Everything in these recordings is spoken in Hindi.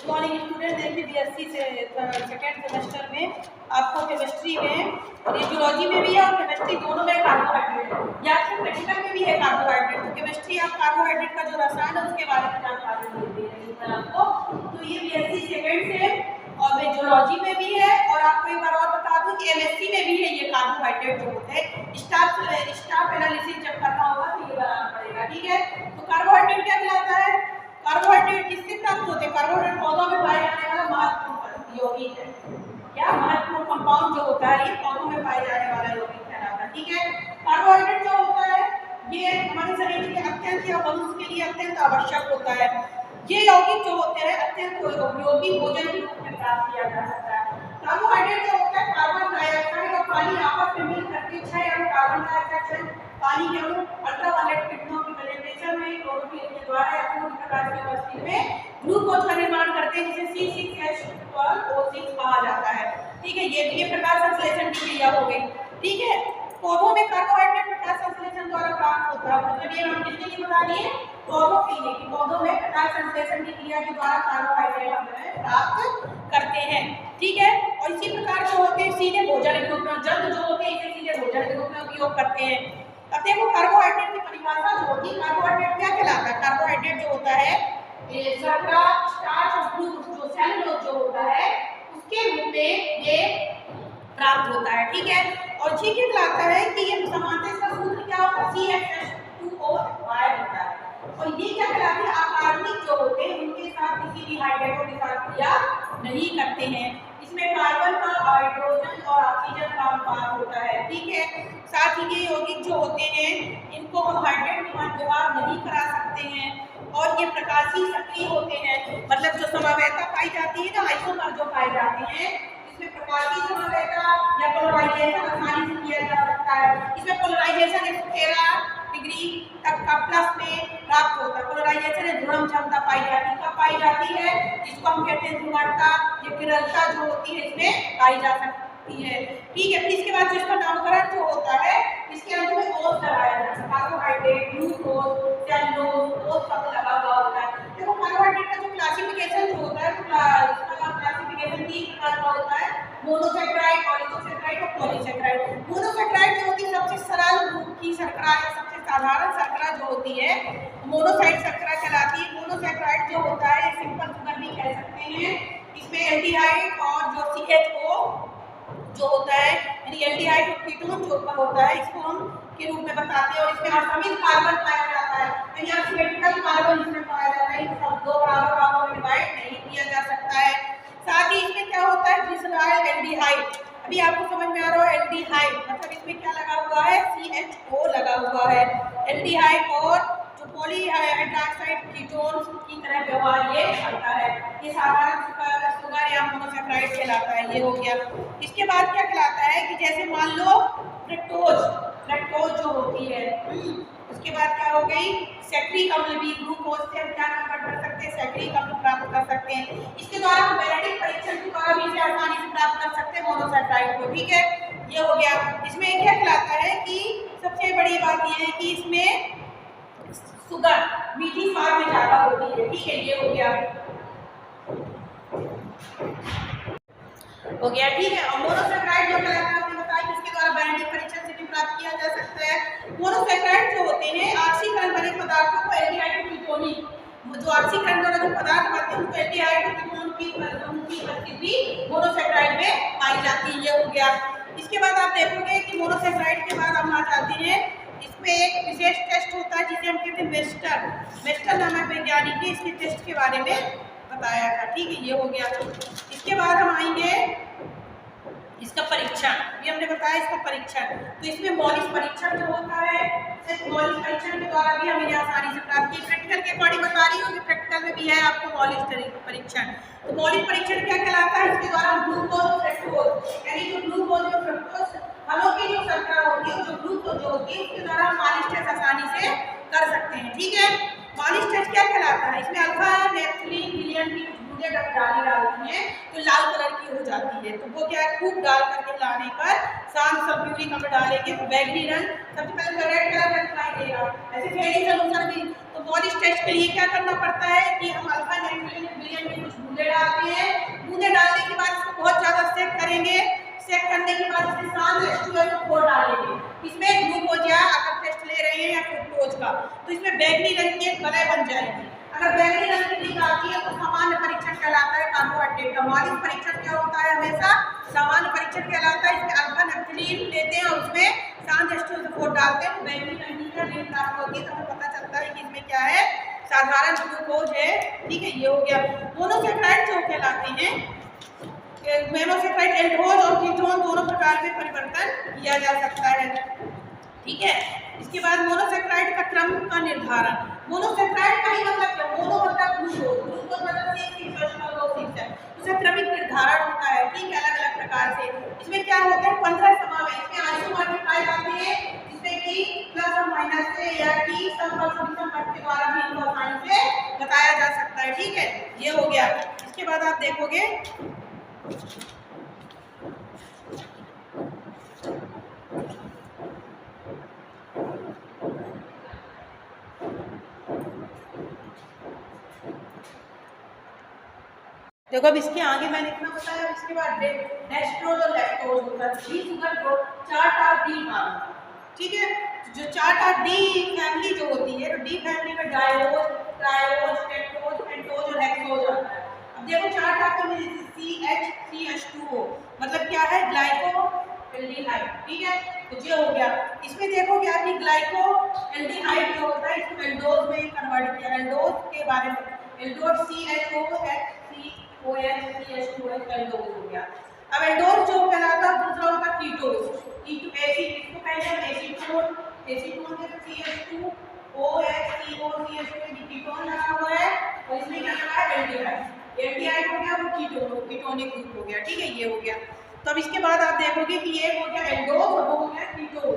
मॉर्निंग स्टूडेंट, देखिए बीएससी से सेकेंड सेमेस्टर में आपको केमिस्ट्री में और जूलॉजी में भी है और केमिस्ट्री दोनों में कार्बोहाइड्रेट है, या फिर मेडिकल में भी है कार्बोहाइड्रेट। तो केमिस्ट्री आप कार्बोहाइड्रेट का जो रसायन है उसके बारे में जानकारी दे रही है आपको। तो ये बीएससी सेकेंड से और जूलॉजी में भी है, और आपको एक बार और बता दूं कि एमएससी में भी है ये कार्बोहाइड्रेट जो होते हैं। स्टाफ एनालिसिस जब करना होगा तो ये बनाना पड़ेगा, ठीक है। तो कार्बोहाइड्रेट क्या कहलाता है? कार्बोहाइड्रेट किससे प्राप्त होते हैं? कार्बोहाइड्रेट पौधों में पाए जाने वाला महत्वपूर्ण यौगिक है। क्या महत्वपूर्ण कंपाउंड जो होता है ये पौधों में पाए जाने वाला यौगिक कहलाता है, ठीक है। कार्बोहाइड्रेट जो होता है ये हमारे शरीर के अत्यंत या मनुष्य के लिए अत्यंत आवश्यक होता है। ये यौगिक जो होते हैं अत्यंत उपयोगी भोजन के रूप में प्राप्त किया जा सकता है। कार्बोहाइड्रेट जो होता है कार्बन डाइऑक्साइड और पानी आपस में मिल करके 6 अणु कार्बन डाइऑक्साइड पानी के अणु अल्ट्रावायलेट किरणों की प्रेजेंटेशन में क्लोरोफिल के द्वारा या पूर्ण प्रकाश की उपस्थिति में ग्लूकोज का निर्माण करते हैं, जिसे C6H12O6 कहा जाता है, ठीक है। ये प्रकाश संश्लेषण की क्रिया हो गई, ठीक है। पौधों में कार्बोहाइड्रेट प्रकाश संश्लेषण द्वारा प्राप्त होता है। मतलब ये हम किसके लिए बता दिए? पौधों के लिए, कि पौधों में प्रकाश संश्लेषण की क्रिया के द्वारा कार्बोहाइड्रेट हम प्राप्त करते हैं, ठीक है। और इसी प्रकार जो होते हैं सीधे भोजन के रूप में, जंतु जो होते हैं इसे सीधे भोजन के रूप में उपयोग करते हैं। अब देखो कार्बोहाइड्रेट की परिभाषा जो होती है, कार्बोहाइड्रेट क्या कहलाता है? कार्बोहाइड्रेट जो होता है शर्करा, स्टार्च और ग्लूकोज जो सेलुलोज जो होता है उसके रूप में ये प्राप्त होता है, ठीक है। और ये क्या कहलाता है कि ये समानता इसका सूत्र क्या होता है? CH2O5 होता है। और ये क्या कहलाते हैं? अकार्बनिक जो होते हैं उनके साथ किसी भी हाइड्रोजन के साथ क्रिया नहीं करते हैं। इसमें कार्बन का हाइड्रोजन और ऑक्सीजन का अनुपात होता है, ठीक है। साथ ही ये यौगिक जो होते हैं इनको हम हाइड्रेट व्यवहार नहीं करा सकते हैं, और ये प्रकाशीय सक्रिय होते हैं। मतलब जो समवेयता पाई जाती है ना, आइसोमर जो पाए जाते हैं इसमें प्रकाशीय समवेयता या पोलराइजेशन आसानी से किया जा सकता है। इसमें पोलराइजेशन 113 डिग्री तक का प्लस में प्राप्त होता है। पोलराइजेशन ध्रुवम क्षमता पाई जाती है, कब पाई जाती है? जिसको हम कहते हैं ध्रुवणता या विरलता जो होती है इसमें पाई जा सकती है, ठीक है। फिर इसके बाद जिसका नामकरण जो होता है इसके अंत में ओस लगाया जाता है। कार्बोहाइड्रेट, ग्लूकोज, सेलुलोज, ओस शब्द लगा हुआ होता है। देखो कार्बोहाइड्रेट का जो क्लासिफिकेशन जो होता है इसका क्लासिफिकेशन 3 प्रकार का होता है: मोनोसैकेराइड, ऑलिगोसैकेराइड और पॉलीसैकेराइड। मोनोसैकेराइड जो होती है सबसे सरल रूप की शर्करा या सबसे साधारण शर्करा जो होती है मोनोसाइड शर्करा कहलाती है। मोनोसैकेराइड जो होता है सिंपल शुगर भी कह सकते हैं। इसमें एल्डिहाइड और जो CHO जो होता है यानी एल्डिहाइड और कीटोन जो होता है इसको हम के रूप में बताते हैं। और इसमें असमित कार्बन पाया जाता है, यानी असिमेट्रिकल कार्बन इसमें पाया जाता है। सब दो बराबर भागों में डिवाइड नहीं किया जा सकता है। साथ ही इसमें क्या होता है? Glycerol aldehyde. अभी आपको समझ में आ रहा है एल्डिहाइड मतलब इसमें क्या लगा हुआ है? CHO लगा हुआ है। एल्डिहाइड और जो पॉलीहाइड्रॉक्साइड कीटोन की तरह व्यवहार ये करता है। ये साधारण शुगर या मोनोसैकेराइड कहलाता है, ये हो गया। इसके बाद क्या कहलाता है कि जैसे मान लो फ्रक्टोज जो होती है, उसके बाद क्या हो गई? सैकरिक अम्ल भी, ग्लूकोज से हम क्या कन्वर्ट कर सकते हैं? सैकरिक अम्ल प्राप्त कर सकते हैं। इसके द्वारा हम वैलेडिक परीक्षण के द्वारा भी इसे आसानी से प्राप्त कर सकते हैं मोनोसैकेराइड को, ठीक है। ये हो गया। इसमें क्या कहलाता है कि सबसे बड़ी बात ये है कि इसमें शुगर मीठी स्वाद में ज्यादा होती है, ठीक है। ये हो गया, ठीक है। और मोनोसैकेराइड जो कहलाता है आपने बताया कि इसके द्वारा वैलेडिक परीक्षण से भी प्राप्त किया जा सकता है। मोनोसैकेराइड जो होते हैं ऑक्सीकरण बने पदार्थों को एल्डिहाइड और कीटोनिक जो ऑक्सीकरण द्वारा जो पदार्थ बनते हैं उसको एल्डिहाइड और कीटोन की उपस्थिति मोनोसैकेराइड में पाई जाती है। ये हो गया। इसके बाद आप देखोगे कि मोनोसैकेराइड के बाद हम आ जाते हैं इसमें एक विशेष टेस्ट होता है जिसे हम कहते हैं वेस्टर नामक वैज्ञानिक ने इसके टेस्ट के बारे में बताया था, ठीक है। ये हो गया। इसके बाद हम आएंगे इसका परीक्षण, ये हमने बताया इसका परीक्षण। तो इसमें मौलिक परीक्षण जो होता है मौलिक परीक्षण के द्वारा भी हम इन्हें आसानी से प्राप्त किए। प्रैक्टिकल के अकॉर्डिंग बता रही हूँ कि प्रैक्टिकल में भी है आपको मौलिक परीक्षण। तो मौलिक परीक्षण क्या कहलाता है? इसके द्वारा हम ग्लूकोज फ्रक्टोज यानी जो ग्लूकोज और फ्रक्टोज फलों की जो शर्करा होती है जो ग्लूकोज जो होती है उसके द्वारा हम मालिश टेस्ट आसानी से कर सकते हैं, ठीक है। मालिश टेस्ट क्या कहलाता है? इसमें अल्फा नेफ्थलीन विलियन की बूंदें डाली डालती हैं तो लाल कलर की हो जाती है। तो वो क्या है? खूब डाल करके लाने पर शांत सल्फ्यूरिक अम्ल डालेंगे तो बैगनी रंग सबसे पहले रेड कलर का दिखाई देगा। ऐसे फेडिंग सॉल्यूशन भी। तो मालिश टेस्ट के लिए क्या करना पड़ता है कि हम अल्फा नेफ्थलीन विलियन की कुछ बूंदें डाल डालते हैं। बूंदे डालने के बाद इसको बहुत ज़्यादा सेक करेंगे। सेक करने के बाद इसमें शांत H2SO4 डालेंगे। इसमें ग्लूकोज या अगर टेस्ट ले रहे हैं या फ्रुक्टोज का, तो इसमें बैंगनी रंग की एक बलय बन जाएगी। अगर बैंगनी रंग की लिख आती है तो सामान्य परीक्षण कहलाता है कार्बोहाइड्रेट का। मौलिक परीक्षण क्या होता है? हमेशा सामान्य परीक्षण कहलाता है। इसमें अल्फा नैप्थलीन लेते हैं और उसमें शांत H2SO4 डालते हैं, बैंगनी रंग की लिख प्राप्त होती है, तो हमें पता चलता है कि इसमें क्या है, साधारण ग्लूकोज है। ठीक है, ये हो गया। मोनोसेक्राइड जो कहलाते हैं, मोनोसेक्राइड एल्डोज और कीटोन दोनों प्रकार में परिवर्तन किया जा सकता है। ठीक है, इसके बाद मोनोसेक्राइड का क्रम का निर्धारण। मोनोसेक्राइड का ही मतलब क्या? मोनो मतलब ग्लूकोज, ग्लूकोज मतलब C6H12O6 है, उसका क्रमिक निर्धारण होता है। ठीक है, अलग अलग प्रकार से। इसमें क्या होता है? 15 समावेश, इसमें आइसोमर भी पाए जाते हैं, जिसमें कि प्लस और माइनस से या टी समपक्ष विषमपक्ष के द्वारा भी इनको आसानी से बताया जा सकता है। ठीक है, ये हो गया। इसके बाद आप देखोगे देखो, अब इसके आगे मैंने इतना बताया। इसके बाद डेक्स्ट्रोज और लैक्टोज होता है। डी शुगर को 4 डी। ठीक है, जो 4 डी फैमिली जो होती है, तो डी फैमिली में डायोज, ट्रायोज, टेट्रोज, पेंटोज और हेक्सोज आता है। अब देखो 4 में CH3H2O मतलब क्या है? Glyco aldehyde. ठीक है, तो ये हो गया। इसमें देखो क्या कि ग्लाइको एल्डिहाइड जो होता है, इसको एल्डोज में कन्वर्ट किया। एल्डोज के बारे में, एल्डोज CHOOH एल्डोज हो गया। अब एल्डोज जो कहलाता है, दूसरा होता है कीटोज। एसिड, इसको कहते हैं एसीटोन। एसीटोन में CH2OH COCH2 कीटोन लगा हुआ है, और इसमें क्या लगा है? एल्डिहाइड। एल्डिहाइड हो गया, वो कीटोन, कीटोनिक ग्रुप हो गया। ठीक है, ये हो गया। तो अब इसके बाद आप देखोगे कि ये हो गया एल्डोज और वो हो गया कीटोज,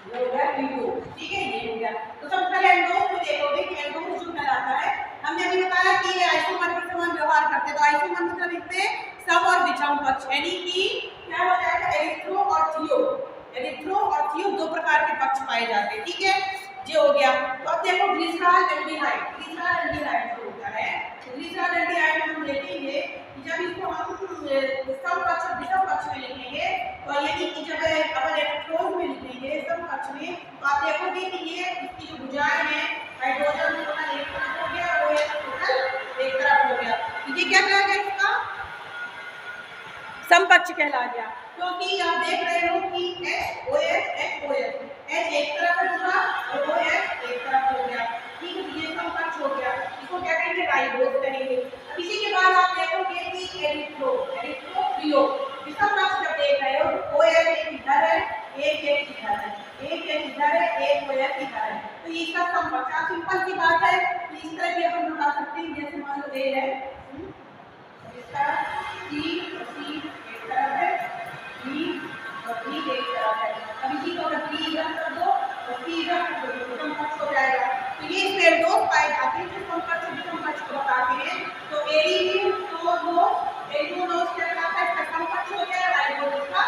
ये हो गया कीटोज। ठीक है, ये हो गया। तो सबसे पहले एल्डोज में देखोगे कि एल्डोज जो कहलाता है, हमने अभी बताया कि ये आइसोमर के समान व्यवहार करते हैं। तो आइसोमर मतलब इसमें सम और विषम पक्ष, यानी कि क्या हो जाएगा? एरिथ्रो और थियो। एरिथ्रो और थियो दो प्रकार के पक्ष पाए जाते हैं। ठीक है, ये हो गया। तो अब देखो ग्लिसरॉल एल्डिहाइड। ग्लिसरॉल एल्डिहाइड जो होता है, ग्लिसरॉल एल्डिहाइड हम देखेंगे कि जब इसको हम सम पक्ष और विषम पक्ष में लिखेंगे, तो यानी कि जब अपन इलेक्ट्रोड में लिखेंगे सम पक्ष में, तो आप देखोगे कि ये इसकी जो भुजाएं हैं, हाइड्रोजन टोटल एक तरफ हो गया और OH टोटल एक तरफ हो गया। तो ये क्या कहा गया? इसका समपक्ष कहला गया, क्योंकि आप देख रहे हो कि HOH H एक तरफ होगा और OH एक तरफ हो गया। ठीक है, ये समपक्ष हो गया। इसको क्या कहेंगे? राइबोज कहेंगे। अब इसी के बाद आप देखोगे कि एरिथ्रो, एरिथ्रोथ्रियो, विषम पक्ष जब देख रहे हो, OH एक इधर है, एक इधर है, एक इधर है, एक OH इधर है, तो ये इसका समपक्ष। आप सिंपल सी बात है कि इस तरह भी अपन बता सकते हैं। जैसे मान लो A है, इसका C एक तरफ है, B और B एक तरफ है। अब इसी को अगर B इधर कर दो और C इधर कर दो तो समपक्ष हो जाएगा। तो ये इसमें एल्डोज पाए जाते हैं जो समपक्ष विषमपक्ष को बताते हैं। तो एरिथ्रोनोज क्या कहलाता है? इसका समपक्ष हो गया, राइबोज इसका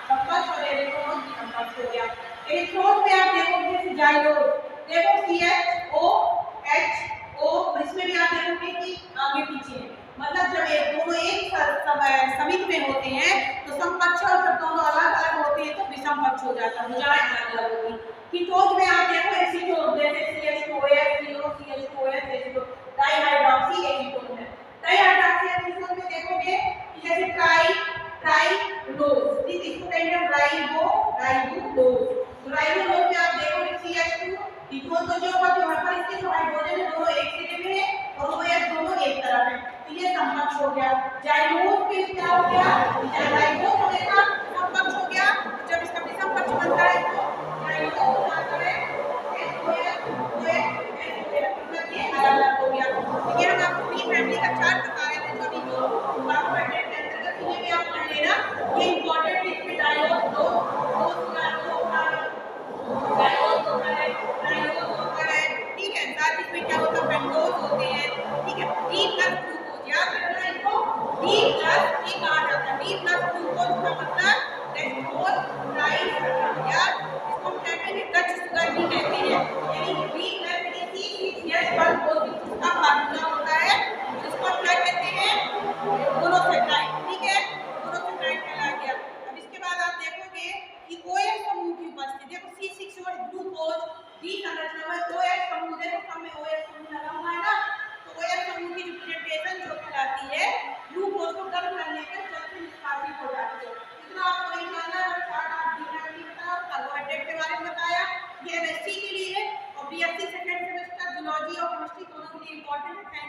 समपक्ष, और एरिथ्रोनोज विषमपक्ष हो गया। एरिथ्रोज में आप देखोगे जैसे जाइलोज, देखो CHOHO, इसमें भी आप देखोगे कि आगे पीछे है, मतलब जब एक दोनों एक समित में होते हैं तो समपक्ष, और जब दोनों अलग अलग होते हैं तो विषमपक्ष हो जाता है, भुजाएं अलग अलग होती हैं। कीटोज में आप देखो एसीटोन, जैसे CH2OH CH2OH डाइहाइड्रॉक्सी एसीटोन है। डाइहाइड्रॉक्सी एसीटोन में देखोगे कि जैसे ट्राइडोज, ठीक, इसको कहेंगे हम राइबोडोज। तो राइबोडोज में आप देखोगे CH2 कीटोन, तो जो होगा वहां पर इसके जो हाइड्रोजन है दोनों एक सिरे में है और OH दोनों एक तरफ है, तो ये समपक्ष हो गया। जाइलोज में क्या हो गया? जाइलोज हमेशा समपक्ष हो गया। जब इसका विषमपक्ष बनता है तो जाइलोज हो जाता है मतलब ये अलग हो गया। तो ये हम आपको डी फैमिली का 4 प्रकार है, जो कार्बोहाइड्रेट के अंतर्गत ये भी आप पढ़ लेना, ये इंपॉर्टेंट है। इसमें डायोज दो ठीक है, साथ इसमें क्या होता है? पेंटोज होते हैं। ठीक है, डी प्लस ग्लूकोज याद रखना, इसको डी प्लस ये कहा जाता है। डी प्लस ग्लूकोज का मतलब डेक्सट्रोज ट्राइसल्फाइड, यार इसको हम कहते हैं डच शुगर भी कहते हैं, यानी डी प्लस CH1 का फार्मूला होता है, जिसका इम्पोर्टेंट है।